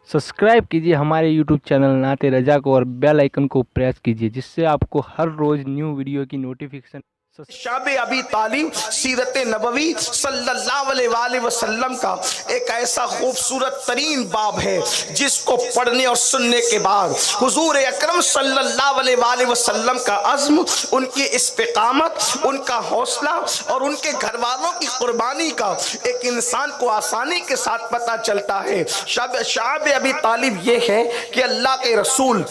Subscribe कीजिए हमारे YouTube channel नाते रजा को और बेल आइकन को प्रेस कीजिए, जिससे आपको हर रोज न्यू वीडियो की नोटिफिकेशन। शाबे अबी तालिब सीरत नबवी सल्लल्लाहु अलैहि वसल्लम का एक ऐसा खूबसूरत तरीन बाब है जिसको पढ़ने और सुनने के बाद हुजूर अकरम सल्लल्लाहु अलैहि वसल्लम का अज़्म, उनकी इस्तिकामत, उनका हौसला और उनके घर वालों की कुर्बानी का एक इंसान को आसानी के साथ पता चलता है। शाबे अबी तालिब ये है कि अल्लाह के रसूल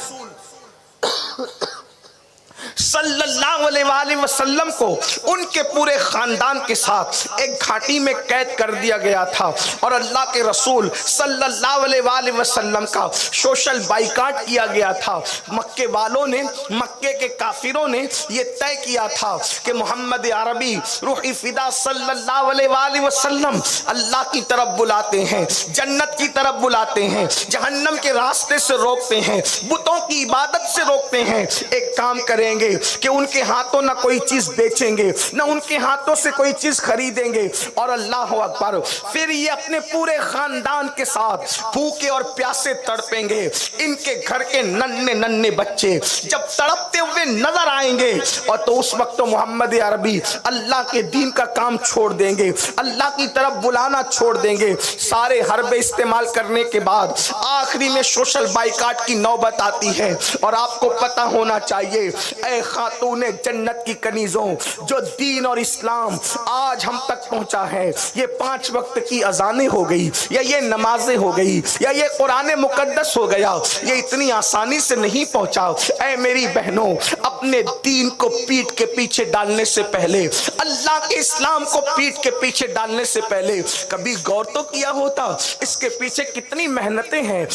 सल्लल्लाहु अलैहि वसल्लम को उनके पूरे खानदान के साथ एक घाटी में कैद कर दिया गया था और अल्लाह के रसूल सल्लल्लाहु अलैहि वसल्लम का सोशल बाइकाट किया गया था। मक्के वालों ने, मक्के के काफिरों ने ये तय किया था कि मोहम्मद अरबी रूही फिदा सल्लल्लाहु अलैहि वसल्लम अल्लाह की तरफ बुलाते हैं, जन्नत की तरफ बुलाते हैं, जहन्नम के रास्ते से रोकते हैं, बुतों की इबादत से रोकते हैं। एक काम करेंगे कि उनके हाथों ना कोई चीज बेचेंगे, ना उनके हाथों से कोई चीज खरीदेंगे। और अल्लाह अकबर, फिर ये अपने पूरे खानदान के साथ भूखे और प्यासे तड़पेंगे। इनके घर के नन्हे नन्हे बच्चे जब तड़पते हुए नजर आएंगे और तो उस वक्त तो मोहम्मद अरबी अल्लाह के दीन का काम छोड़ देंगे, अल्लाह की तरफ बुलाना छोड़ देंगे। सारे हरबे इस्तेमाल करने के बाद आखिरी में सोशल बाइकाट की नौबत आती है। और आपको पता होना चाहिए, ऐ खातूने जन्नत की कनीजों, जो दीन और इस्लाम आज हम तक पहुंचा है, ये 5 वक्त की अजानें हो गई, या ये नमाजें हो गई, या ये कुरान मुकद्दस हो गया, ये इतनी आसानी से नहीं पहुंचा। ऐ मेरी बहनों, अपने दीन को पीठ के पीछे डालने से पहले, अल्लाह के इस्लाम को पीठ के पीछे डालने से पहले कभी गौर तो किया होता इसके पीछे कितनी मेहनतें हैं।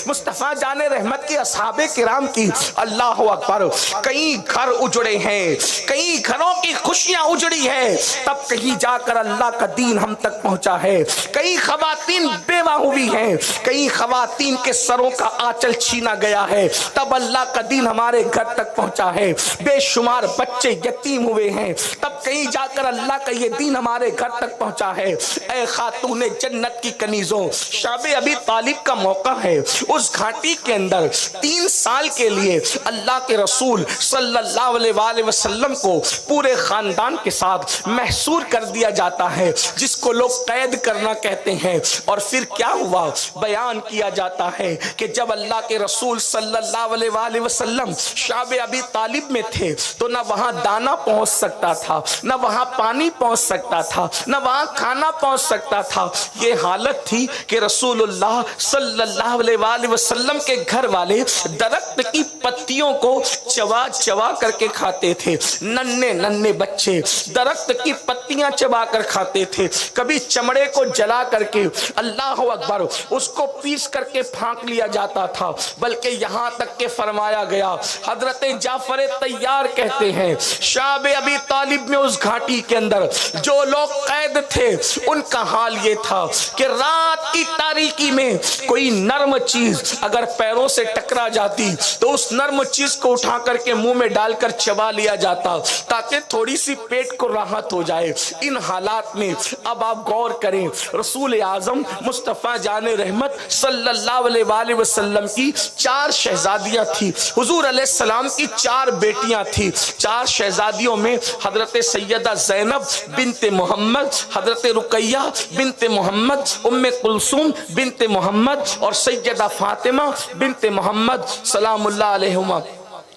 मुस्तफा जाने रहमत की असहाबे किराम की, अल्लाह अकबर, कई घर उजड़े हैं, कई घरों की खुशियां उजड़ी है, तब कहीं जाकर अल्लाह का दीन हम तक पहुंचा है। कई खवातीन बेवा हुई हैं, कई खवातीन के सरों का आंचल छीना गया है, तब अल्लाह का दीन हमारे घर तक पहुंचा है। बेशुमार बच्चे यतीम हुए हैं, तब कहीं जाकर अल्लाह का ये दीन हमारे घर तक पहुंचा है। ऐ खातूने जन्नत की कनीजों, शाबे अबी तालिब का मौका है। उस घाटी के अंदर 3 साल के लिए अल्लाह के रसूल सल्लल्लाहु अलैहि वसल्लम को पूरे खानदान के साथ महसूर कर दिया जाता है, जिसको लोग कैद करना कहते हैं। और फिर क्या हुआ, बयान किया जाता है कि जब अल्लाह के रसूल सल्लल्लाहु अलैहि वसल्लम शाबे अबी तालिब में थे तो ना वहां दाना पहुंच सकता था, ना वहां पानी पहुंच सकता था, ना वहां खाना पहुंच सकता था। ये हालत थी कि रसूलुल्लाह सल्लल्लाहु अलैहि वसल्लम के घर वाले दरख्त की पत्तियों को चबा चबा करके खाते थे। नन्हे नन्हे बच्चे दरख्त की पत्तियां चबा कर खाते थे। कभी चमड़े को जला करके, अल्लाह अकबर, उसको पीस करके फांक लिया जाता था। बल्कि यहां तक के फरमाया गया, हजरत जाफर तैयार कहते हैं, शाबे अबी तालिब में उस घाटी के अंदर जो लोग कैद थे उनका हाल ये था कि रात की तारीकी में कोई नर्म चीज अगर पैरों से टकरा जाती तो उस नर्म चीज को उठा करके मुंह में डालकर चबा लिया जाता ताकि थोड़ी सी पेट को राहत हो जाए। इन हालात में अब आप गौर करें, रसूल आजम मुस्तफा जाने रहमत सल्लल्लाहु अलैहि वसल्लम की 4 शहजादियां थी, हुजूर अलैहि सलाम की 4 बेटियां थी। 4 शहजादियों में हजरत सैयदा ज़ैनब बिनते मोहम्मद, हजरत रुकैया बिनते मोहम्मद, उम्मे कुलसूम बिनते मोहम्मद और सैयदा फातिमा बिनते मोहम्मद सलामुल्लाह अलैहिमा।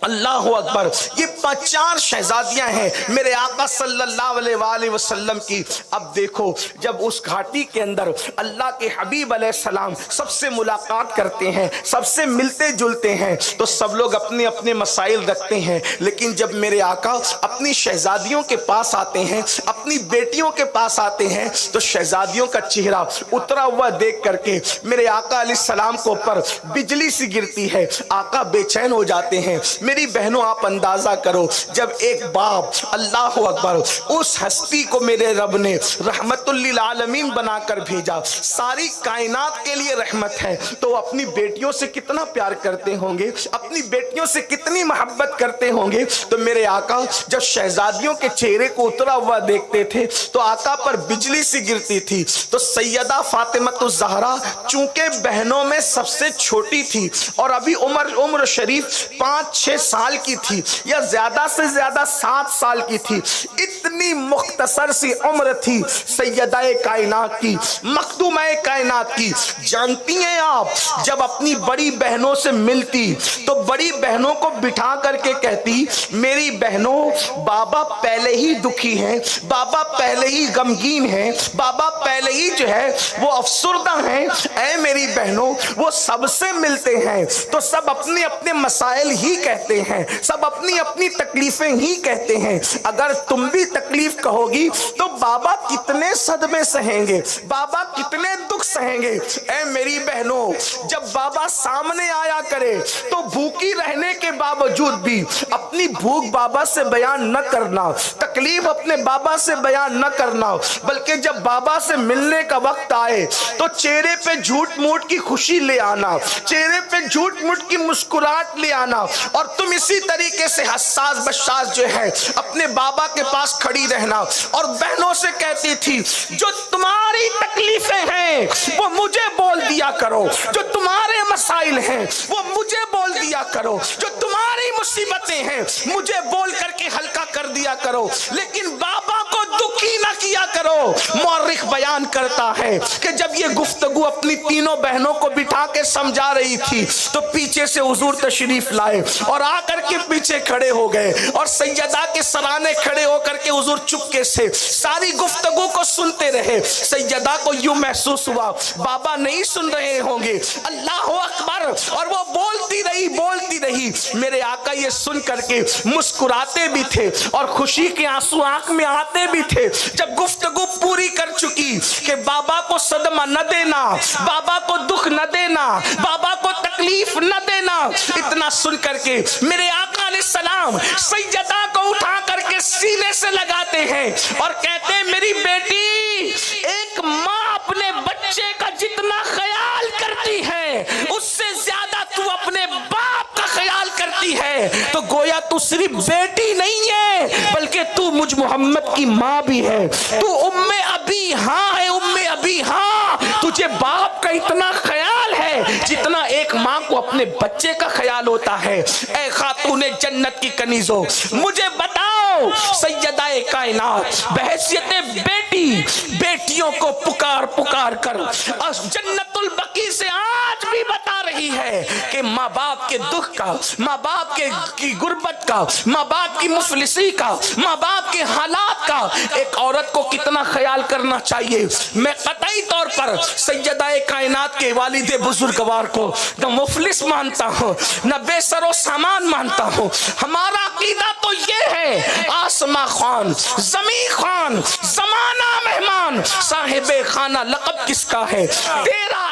अल्लाह अकबर, ये 4 शहजादियां हैं मेरे आका सल्लल्लाहु अलैहि वसल्लम की। अब देखो, जब उस घाटी के अंदर अल्लाह के हबीब अलैहिस्सलाम सबसे मुलाकात करते हैं, सबसे मिलते जुलते हैं, तो सब लोग अपने अपने मसाइल रखते हैं। लेकिन जब मेरे आका अपनी शहजादियों के पास आते हैं, अपनी बेटियों के पास आते हैं, तो शहजादियों का चेहरा उतरा हुआ देख करके मेरे आका अलैहिस्सलाम के ऊपर बिजली सी गिरती है। आका बेचैन हो जाते हैं, میری بہنوں آپ اندازہ کرو جب ایک باپ اللہ اکبر اس ہستی کو میرے رب نے رحمت للعالمین بنا کر بھیجا، ساری کائنات کے لیے رحمت ہے، تو اپنی بیٹیوں سے کتنا پیار کرتے ہوں گے، اپنی بیٹیوں سے کتنی محبت کرتے ہوں گے۔ تو میرے آقا جب شہزادیوں کے چہرے کو اترا ہوا دیکھتے تھے تو آقا پر بجلی سی گرتی تھی۔ تو سیدہ فاطمہ الزہرا چونکہ بہنوں میں سب سے چھوٹی تھی اور ابھی عمر شریف 5-6 سال کی تھی یا زیادہ سے زیادہ 7 سال کی تھی، اتنی مختصر سی عمر تھی سیدہ کائنات کی، مخدومہ کائنات کی۔ جانتی ہیں آپ جب اپنی بڑی بہنوں سے ملتی تو بڑی بہنوں کو بٹھا کر کے کہتی میری بہنوں بابا پہلے ہی دکھی ہیں، بابا پہلے ہی غمگین ہیں، بابا پہلے ہی جو ہے وہ افسردہ ہیں، اے میری بہنوں وہ سب سے ملتے ہیں تو سب اپنے اپنے مسائل ہی کہتے ہیں، سب اپنی اپنی تکلیفیں ہی کہتے ہیں، اگر تم بھی تکلیف کہو گی تو بابا کتنے صدمے سہیں گے، بابا کتنے دکھ سہیں گے۔ اے میری بہنوں جب بابا سامنے آیا کرے تو بھوکی رہنے کے باوجود بھی اپنی بھوک بابا سے بیان نہ کرنا، تکلیف اپنے بابا سے بیان نہ کرنا، بلکہ جب بابا سے ملنے کا وقت آئے تو چہرے پہ جھوٹ موٹ کی خوشی لے آنا، چہرے پہ جھوٹ موٹ کی مسکراہٹ لے آنا، اور تم اسی طریقے سے حساس بشاس جو ہے اپنے بابا کے پاس کھڑی رہنا۔ اور بہنوں سے کہتی تھی جو تمہاری تکلیفیں ہیں وہ مجھے بول دیا کرو، جو تمہارے مسائل ہیں وہ مجھے بول دیا کرو، جو تمہاری مصیبتیں ہیں مجھے بول کر کے ہلکا کر دیا کرو، لیکن بابا کو دکھی نہ کیا کرو۔ مورخ بیان کرتا ہے کہ جب یہ گفتگو اپنی تینوں بہنوں کو بٹھا کے سمجھا رہی تھی تو پیچھے سے حضور تشریف لائے اور آ کر کے پیچھے کھڑے ہو گئے اور سیدہ کے سرانے کھڑے ہو کر کے حضور چپکے سے ساری گفتگو کو سنتے رہے۔ سیدہ کو یوں محسوس ہوا بابا نہیں سن رہے ہوں گے، اللہ اکبر، اور وہ بولتی رہی۔ میرے آقا یہ سن کر کے مسکراتے بھی تھے اور خوشی کے آنسو آنکھ میں آتے بھی تھے۔ جب گفتگو پوری کر چکی کہ بابا کو صدمہ نہ دینا، بابا کو دکھ نہ دینا، بابا کو تکلیف نہ دینا، اتنا سن کر کے میرے آقا علیہ السلام سیدہ کو اٹھا کر کے سینے سے لگاتے ہیں اور کہتے ہیں میری بیٹی، ایک ماں اپنے بچے کا جتنا خیال کرتی ہے اس سے زیادہ تو اپنے باپ کا خیال کرتی ہے، تو گویا تو صرف بیٹی نہیں ہے بلکہ تو مجھ محمد کی ماں بھی ہے، تو ام ابی ہاں ہے، ام ابی ہاں، تجھے باپ کا اتنا خیال ہے جتنا ایک ماں کو اپنے بچے کا خیال ہوتا ہے۔ اے خاتون جنت کی کنیزوں مجھے بتاؤ، سیدہ کائنات بحیثیت بیٹی بیٹیوں کو پکار کر جنت البقیع سے آج بھی بتا رہی ہے کہ ماں باپ کے دکھ کا، ماں باپ کی غربت کا، ماں باپ کی مفلسی کا، ماں باپ کے حالات کا ایک عورت کو کتنا خیال کرنا چاہیے۔ میں قطعی طور پر سیدہ کائنات کے والد بزرگوار کو نہ مفلس مانتا ہوں نہ بے سر و سامان مانتا ہوں۔ ہمارا عقیدہ تو یہ ہے آسماں خان، زمین خان، زمانہ مہمان، صاحب خانہ لقب کس کا ہے؟ تیرا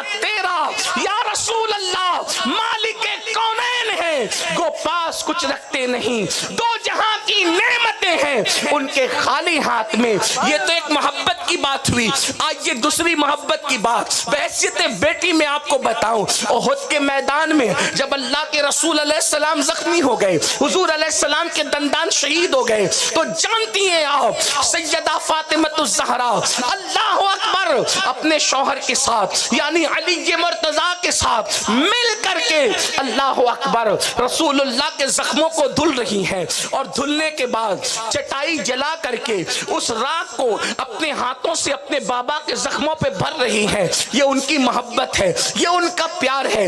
یا رسول اللہ مالک کونین ہے، گو پاس کچھ رکھتے نہیں، دو جہاں کی نعمتیں ہیں ان کے خالی ہاتھ میں۔ یہ تو ایک محبت کی بات ہوئی، آج یہ دوسری محبت کی بات بحیثیت بیٹی میں آپ کو بتاؤں۔ احد کے میدان میں جب اللہ کے رسول علیہ السلام زخمی ہو گئے، حضور علیہ السلام کے دندان شہید ہو گئے، تو جانتی ہیں آپ سیدہ فاطمہ الزہرا اللہ اکبر اپنے شوہر کے ساتھ یعنی علی مرتضیٰ کے ساتھ مل کر کے اللہ اکبر رسول اللہ کے زخموں کو دھل رہی ہیں، اور دھلنے کے بعد چٹائی جلا کر کے اس راکھ کو اپنے ہاتھوں سے اپنے بابا کے زخموں پہ بھر رہی ہیں۔ یہ ان کی محبت ہے، یہ ان کا پیار ہے۔